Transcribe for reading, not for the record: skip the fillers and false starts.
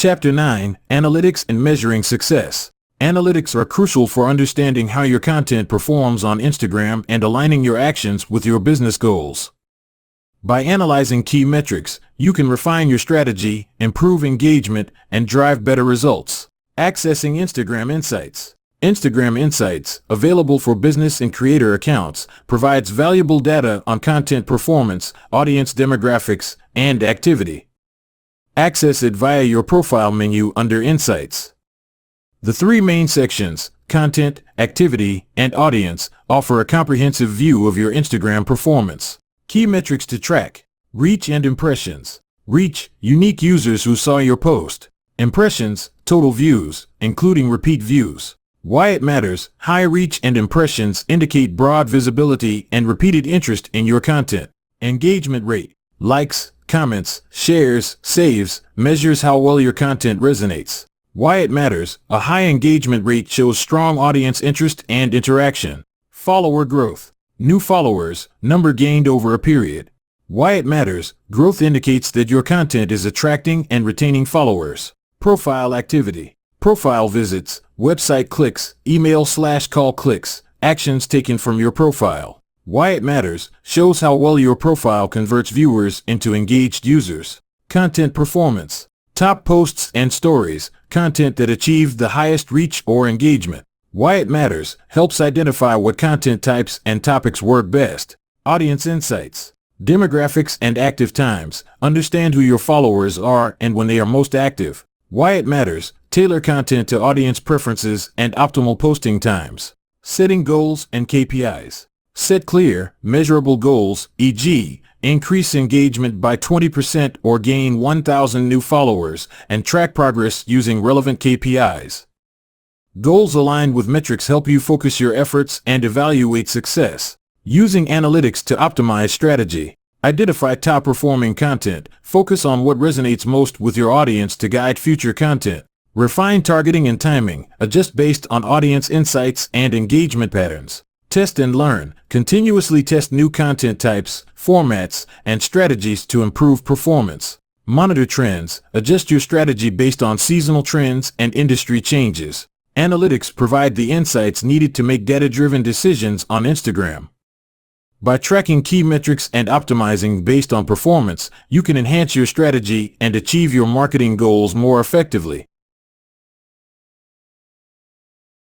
Chapter 9, Analytics and Measuring Success. Analytics are crucial for understanding how your content performs on Instagram and aligning your actions with your business goals. By analyzing key metrics, you can refine your strategy, improve engagement, and drive better results. Accessing Instagram Insights. Instagram Insights, available for business and creator accounts, provides valuable data on content performance, audience demographics, and activity. Access it via your profile menu under Insights. The three main sections, Content, Activity, and Audience, offer a comprehensive view of your Instagram performance. Key metrics to track. Reach and impressions. Reach, unique users who saw your post. Impressions, total views, including repeat views. Why it matters. High reach and impressions indicate broad visibility and repeated interest in your content. Engagement rate. Likes, comments, shares, saves, measures how well your content resonates. Why it matters. A high engagement rate shows strong audience interest and interaction. Follower growth. New followers, number gained over a period. Why it matters. Growth indicates that your content is attracting and retaining followers. Profile activity. Profile visits, website clicks, email/call clicks, actions taken from your profile. Why it matters. Shows how well your profile converts viewers into engaged users. Content performance. Top posts and stories, content that achieved the highest reach or engagement. Why it matters. Helps identify what content types and topics work best. Audience insights. Demographics and active times. Understand who your followers are and when they are most active. Why it matters. Tailor content to audience preferences and optimal posting times. Setting goals and KPIs. Set clear, measurable goals, e.g., increase engagement by 20% or gain 1,000 new followers, and track progress using relevant KPIs. Goals aligned with metrics help you focus your efforts and evaluate success. Using analytics to optimize strategy. Identify top-performing content. Focus on what resonates most with your audience to guide future content. Refine targeting and timing. Adjust based on audience insights and engagement patterns. Test and learn. Continuously test new content types, formats, and strategies to improve performance. Monitor trends. Adjust your strategy based on seasonal trends and industry changes. Analytics provide the insights needed to make data-driven decisions on Instagram. By tracking key metrics and optimizing based on performance, you can enhance your strategy and achieve your marketing goals more effectively.